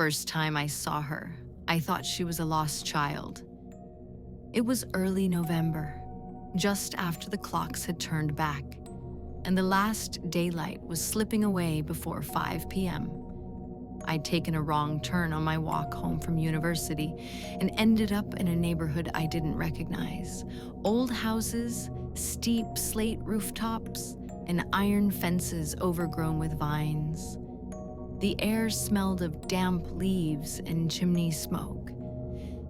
first time I saw her, I thought she was a lost child. It was early November, just after the clocks had turned back, and the last daylight was slipping away before 5 p.m. I'd taken a wrong turn on my walk home from university and ended up in a neighborhood I didn't recognize. Old houses, steep slate rooftops, and iron fences overgrown with vines. The air smelled of damp leaves and chimney smoke.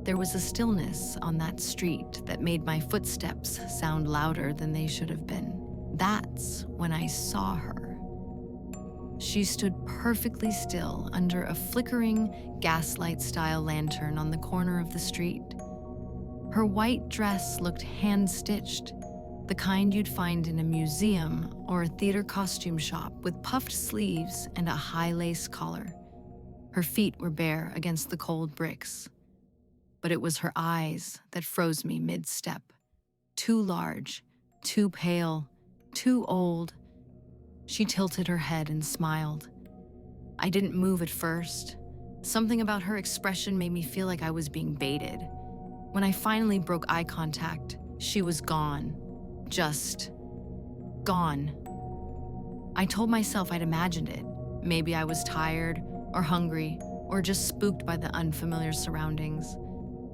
There was a stillness on that street that made my footsteps sound louder than they should have been. That's when I saw her. She stood perfectly still under a flickering gaslight-style lantern on the corner of the street. Her white dress looked hand-stitched, the kind you'd find in a museum or a theater costume shop, with puffed sleeves and a high lace collar. Her feet were bare against the cold bricks. But it was her eyes that froze me mid-step. Too large, too pale, too old. She tilted her head and smiled. I didn't move at first. Something about her expression made me feel like I was being baited. When I finally broke eye contact, she was gone. Just gone. I told myself I'd imagined it. Maybe I was tired or hungry or just spooked by the unfamiliar surroundings.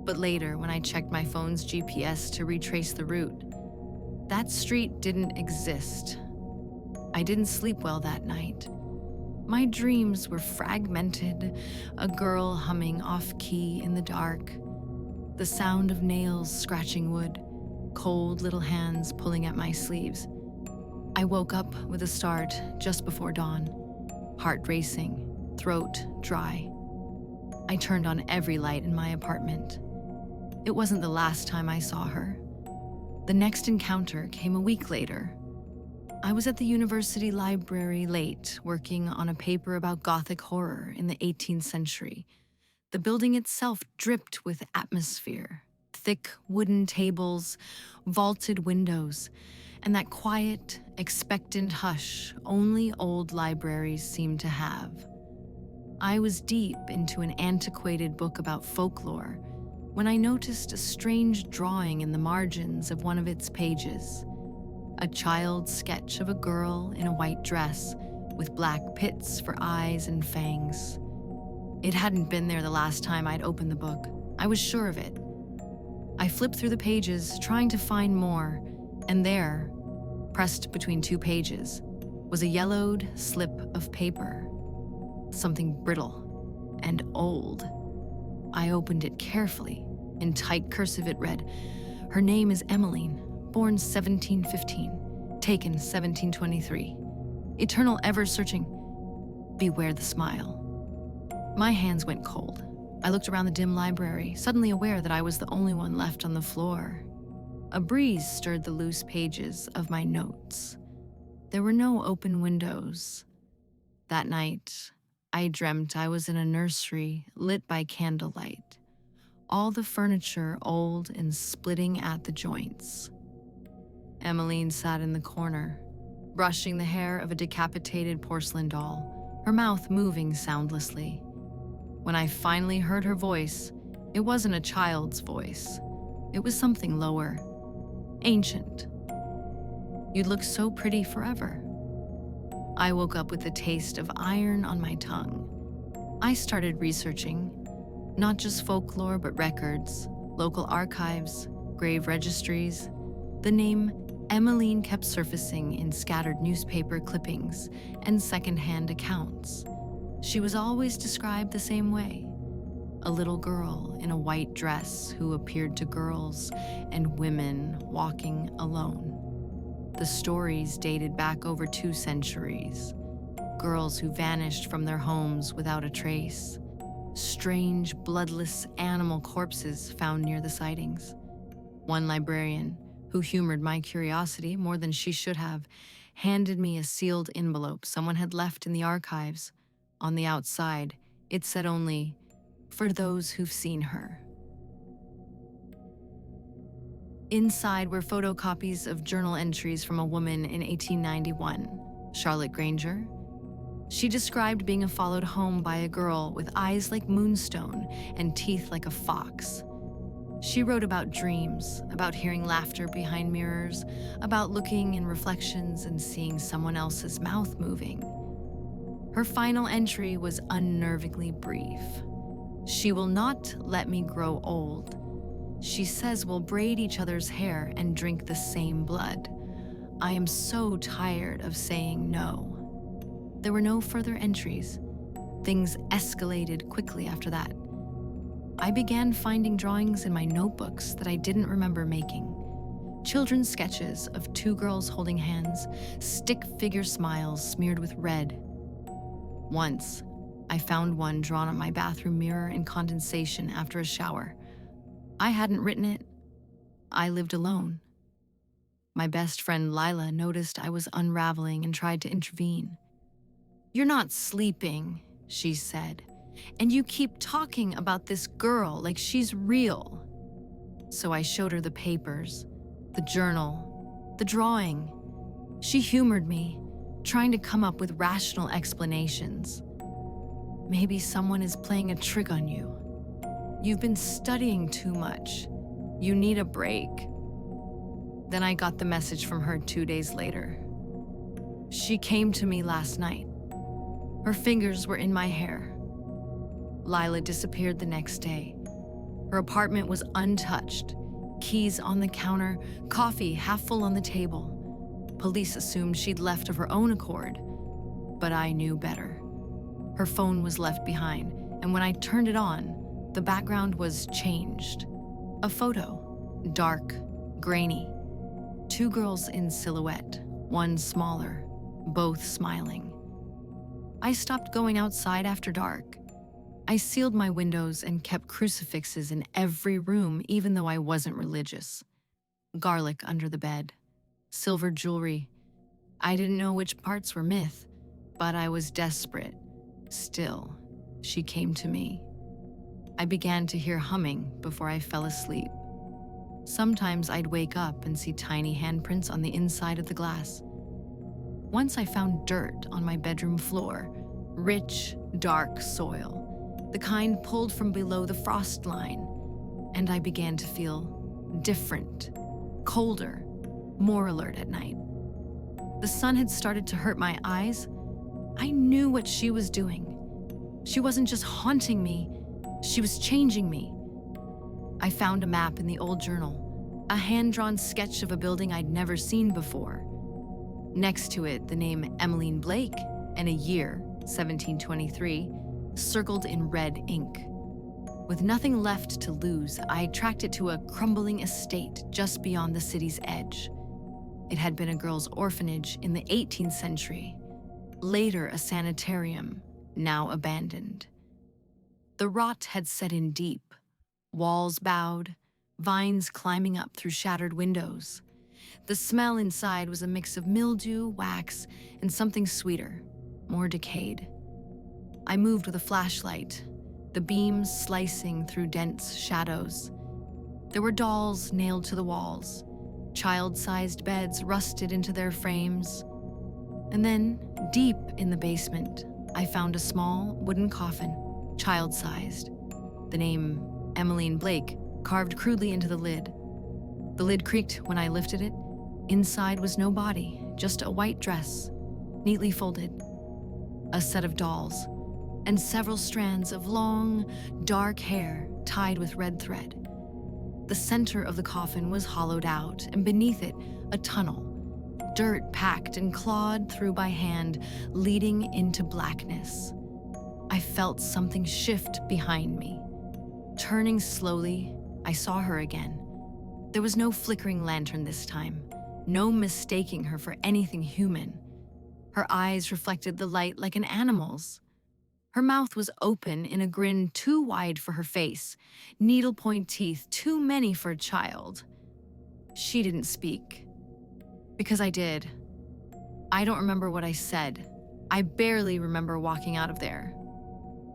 But later, when I checked my phone's GPS to retrace the route, that street didn't exist. I didn't sleep well that night. My dreams were fragmented, a girl humming off-key in the dark, the sound of nails scratching wood, cold little hands pulling at my sleeves. I woke up with a start just before dawn, heart racing, throat dry. I turned on every light in my apartment. It wasn't the last time I saw her. The next encounter came a week later. I was at the university library late, working on a paper about Gothic horror in the 18th century. The building itself dripped with atmosphere. Thick wooden tables, vaulted windows, and that quiet, expectant hush only old libraries seem to have. I was deep into an antiquated book about folklore when I noticed a strange drawing in the margins of one of its pages. A child's sketch of a girl in a white dress with black pits for eyes and fangs. It hadn't been there the last time I'd opened the book. I was sure of it. I flipped through the pages, trying to find more, and there, pressed between two pages, was a yellowed slip of paper. Something brittle and old. I opened it carefully. In tight cursive it read, "Her name is Emeline, born 1715, taken 1723. Eternal ever-searching. Beware the smile." My hands went cold. I looked around the dim library, suddenly aware that I was the only one left on the floor. A breeze stirred the loose pages of my notes. There were no open windows. That night, I dreamt I was in a nursery lit by candlelight, all the furniture old and splitting at the joints. Emeline sat in the corner, brushing the hair of a decapitated porcelain doll, her mouth moving soundlessly. When I finally heard her voice, it wasn't a child's voice. It was something lower, ancient. "You'd look so pretty forever." I woke up with the taste of iron on my tongue. I started researching, not just folklore, but records, local archives, grave registries. The name Emeline kept surfacing in scattered newspaper clippings and secondhand accounts. She was always described the same way, a little girl in a white dress who appeared to girls and women walking alone. The stories dated back over 2 centuries. Girls who vanished from their homes without a trace. Strange, bloodless animal corpses found near the sightings. One librarian, who humored my curiosity more than she should have, handed me a sealed envelope someone had left in the archives. On the outside, it said only, "For those who've seen her." Inside were photocopies of journal entries from a woman in 1891, Charlotte Granger. She described being followed home by a girl with eyes like moonstone and teeth like a fox. She wrote about dreams, about hearing laughter behind mirrors, about looking in reflections and seeing someone else's mouth moving. Her final entry was unnervingly brief. She will not let me grow old. She says we'll braid each other's hair and drink the same blood. I am so tired of saying no. There were no further entries. Things escalated quickly after that. I began finding drawings in my notebooks that I didn't remember making. Children's sketches of two girls holding hands, stick figure smiles smeared with red. Once, I found one drawn on my bathroom mirror in condensation after a shower. I hadn't written it. I lived alone. My best friend Lila noticed I was unraveling and tried to intervene. "You're not sleeping," she said, "and you keep talking about this girl like she's real." So I showed her the papers, the journal, the drawing. She humored me, trying to come up with rational explanations. "Maybe someone is playing a trick on you. You've been studying too much. You need a break." Then I got the message from her 2 days later. She came to me last night. Her fingers were in my hair. Lila disappeared the next day. Her apartment was untouched, keys on the counter, coffee half full on the table. Police assumed she'd left of her own accord, but I knew better. Her phone was left behind, and when I turned it on, the background was changed. A photo, dark, grainy. Two girls in silhouette, one smaller, both smiling. I stopped going outside after dark. I sealed my windows and kept crucifixes in every room, even though I wasn't religious. Garlic under the bed, silver jewelry. I didn't know which parts were myth, but I was desperate. Still, she came to me. I began to hear humming before I fell asleep. Sometimes I'd wake up and see tiny handprints on the inside of the glass. Once I found dirt on my bedroom floor, rich, dark soil, the kind pulled from below the frost line, and I began to feel different, colder, more alert at night. The sun had started to hurt my eyes. I knew what she was doing. She wasn't just haunting me, she was changing me. I found a map in the old journal, a hand-drawn sketch of a building I'd never seen before. Next to it, the name Emeline Blake and a year, 1723, circled in red ink. With nothing left to lose, I tracked it to a crumbling estate just beyond the city's edge. It had been a girls' orphanage in the 18th century, later a sanitarium, now abandoned. The rot had set in deep, walls bowed, vines climbing up through shattered windows. The smell inside was a mix of mildew, wax, and something sweeter, more decayed. I moved with a flashlight, the beams slicing through dense shadows. There were dolls nailed to the walls, child-sized beds rusted into their frames. And then, deep in the basement, I found a small wooden coffin, child-sized. The name Emeline Blake carved crudely into the lid. The lid creaked when I lifted it. Inside was no body, just a white dress, neatly folded. A set of dolls, and several strands of long, dark hair tied with red thread. The center of the coffin was hollowed out, and beneath it, a tunnel, dirt packed and clawed through by hand, leading into blackness. I felt something shift behind me. Turning slowly, I saw her again. There was no flickering lantern this time, no mistaking her for anything human. Her eyes reflected the light like an animal's. Her mouth was open in a grin too wide for her face, needlepoint teeth too many for a child. She didn't speak. Because I did. I don't remember what I said. I barely remember walking out of there.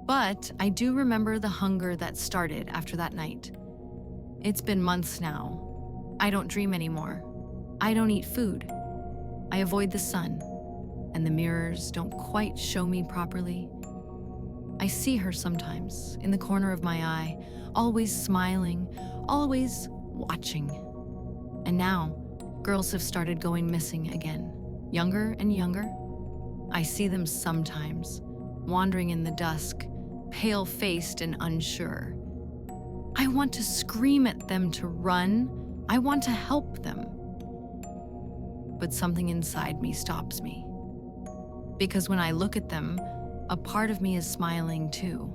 But I do remember the hunger that started after that night. It's been months now. I don't dream anymore. I don't eat food. I avoid the sun. and the mirrors don't quite show me properly. I see her sometimes in the corner of my eye, always smiling, always watching. And now, girls have started going missing again, younger and younger. I see them sometimes, wandering in the dusk, pale-faced and unsure. I want to scream at them to run. I want to help them. But something inside me stops me. Because when I look at them, a part of me is smiling too.